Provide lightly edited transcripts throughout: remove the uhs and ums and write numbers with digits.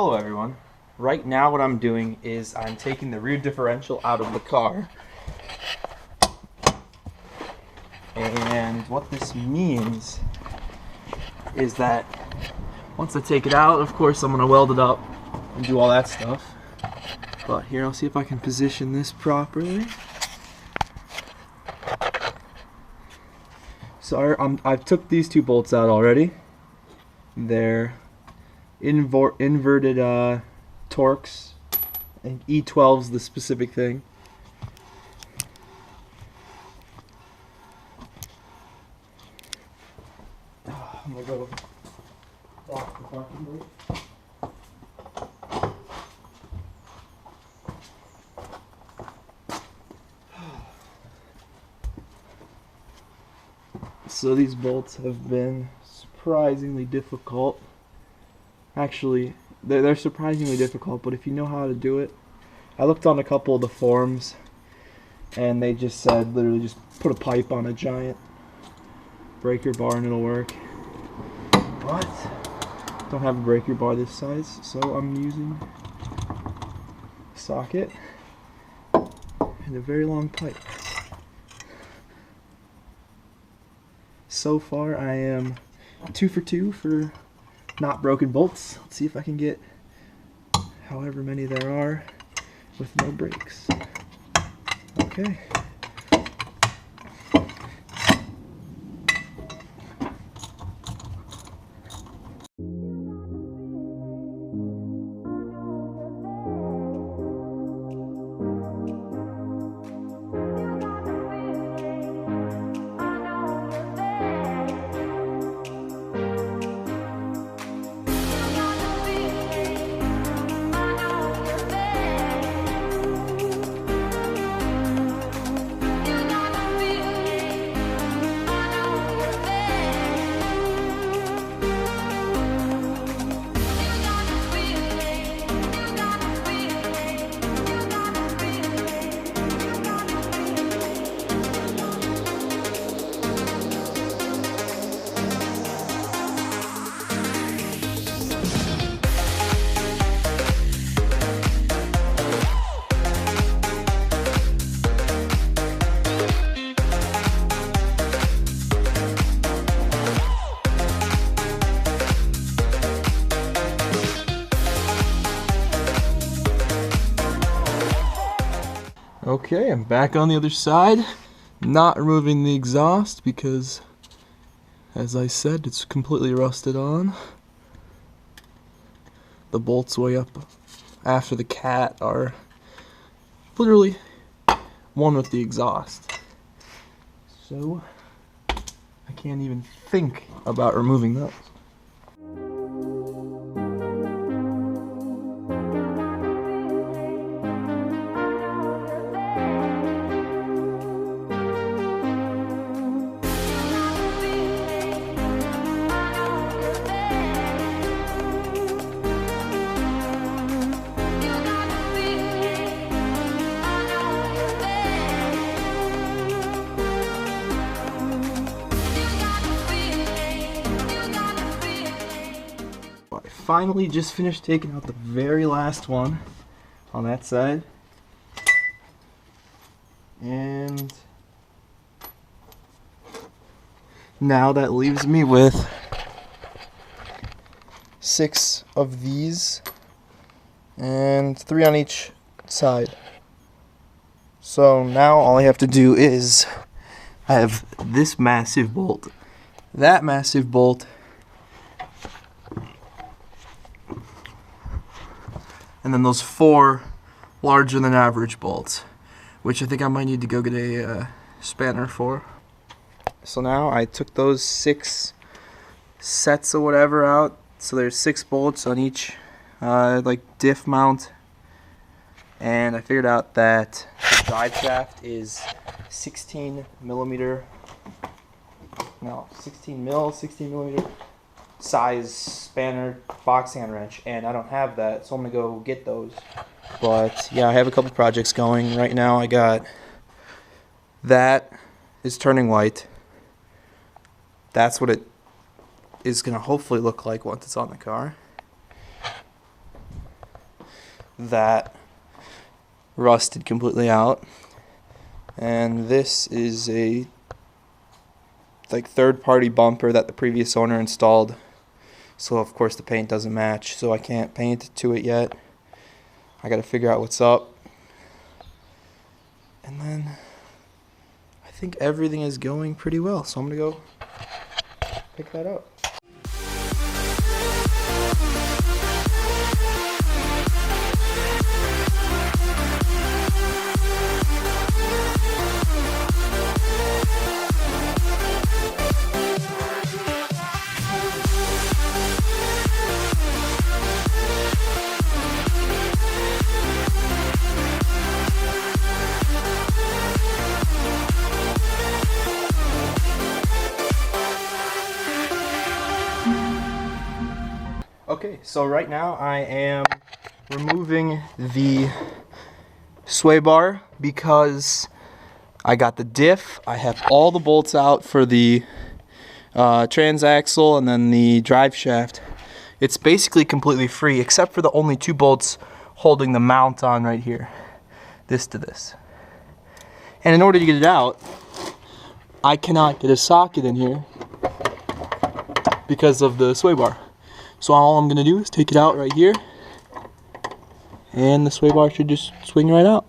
Hello everyone. Right now what I'm doing is I'm taking the rear differential out of the car. And what this means is that once I take it out, of course I'm going to weld it up and do all that stuff. But here, I'll see if I can position this properly. So I've took these two bolts out already. They're inverted torques. I think E12's the specific thing. I'm gonna go off the parking brake. So these bolts have been surprisingly difficult. Actually, they're surprisingly difficult, but if you know how to do it. I looked on a couple of the forums and they just said literally just put a pipe on a giant breaker bar and it'll work. But don't have a breaker bar this size, so I'm using a socket and a very long pipe. So far I am 2 for 2 for not broken bolts. Let's see if I can get however many there are with no breaks. Okay. Okay, I'm back on the other side, not removing the exhaust because, as I said, it's completely rusted on. The bolts way up after the cat are literally one with the exhaust. So, I can't even think about removing those. Finally just finished taking out the very last one on that side, and now that leaves me with 6 of these and 3 on each side. So now all I have to do is I have this massive bolt, that massive bolt, and then those 4 larger than average bolts, which I think I might need to go get a spanner for. So now I took those 6 sets or whatever out. So there's 6 bolts on each like diff mount, and I figured out that the drive shaft is 16 millimeter size spanner box hand wrench, and I don't have that, so I'm gonna go get those. But yeah, I have a couple projects going right now. I got that is turning white. That's what it is gonna hopefully look like once it's on the car. that rusted completely out. And this is a third-party bumper that the previous owner installed. So of course the paint doesn't match, so I can't paint to it yet. I gotta figure out what's up. And then I think everything is going pretty well, so I'm gonna go pick that up. Okay, so right now I am removing the sway bar because I got the diff. I have all the bolts out for the transaxle and then the drive shaft. It's basically completely free except for the only 2 bolts holding the mount on right here. This to this. And in order to get it out, I cannot get a socket in here because of the sway bar. So all I'm going to do is take it out right here, and the sway bar should just swing right out.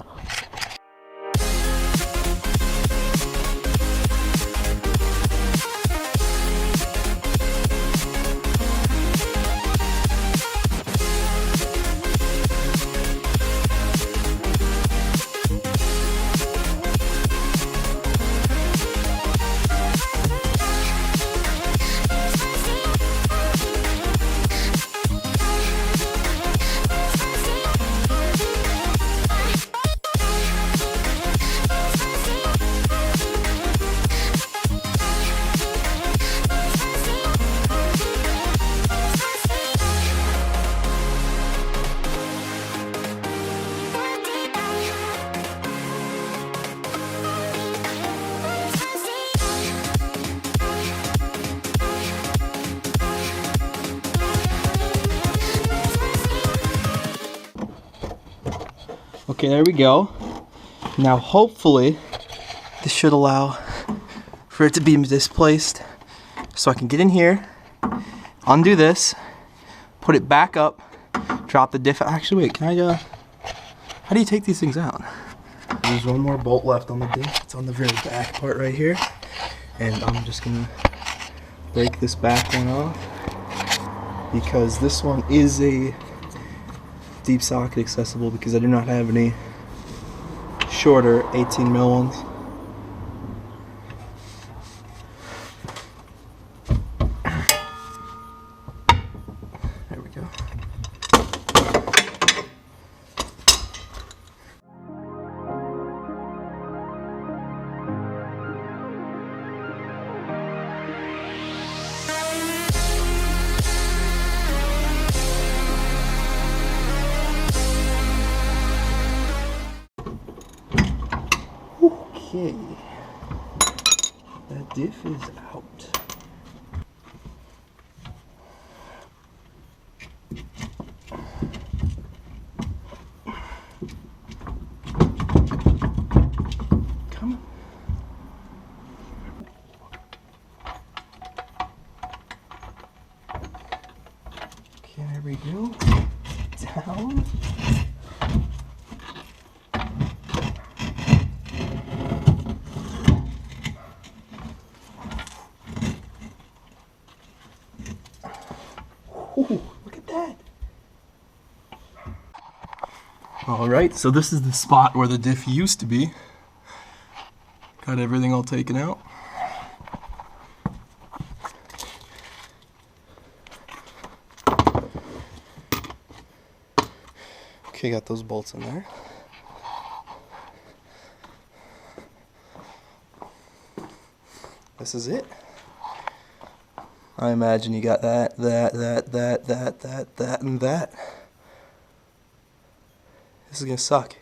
Okay, there we go. Now hopefully this should allow for it to be displaced so I can get in here, undo this, put it back up, drop the diff. Actually, wait, can I how do you take these things out? There's one more bolt left on the diff. It's on the very back part right here, and I'm just gonna break this back one off because this one is a deep socket accessible because I do not have any shorter 18 mil ones. There we go. Okay, that diff is out. Come on. Okay, there we go. Down. Ooh, look at that. Alright, so this is the spot where the diff used to be. Got everything all taken out. Okay, got those bolts in there. This is it. I imagine you got that, and that. This is gonna suck.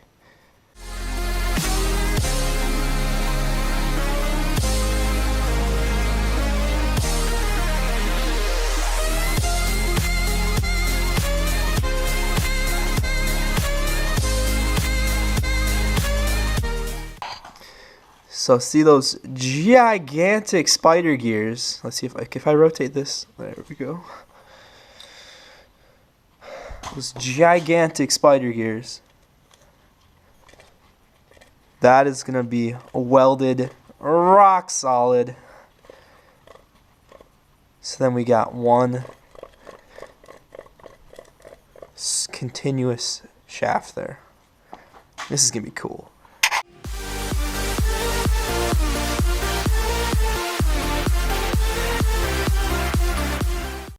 So see those gigantic spider gears. Let's see if I rotate this. There we go. Those gigantic spider gears. That is gonna be welded rock solid. So then we got one continuous shaft there. This is gonna be cool.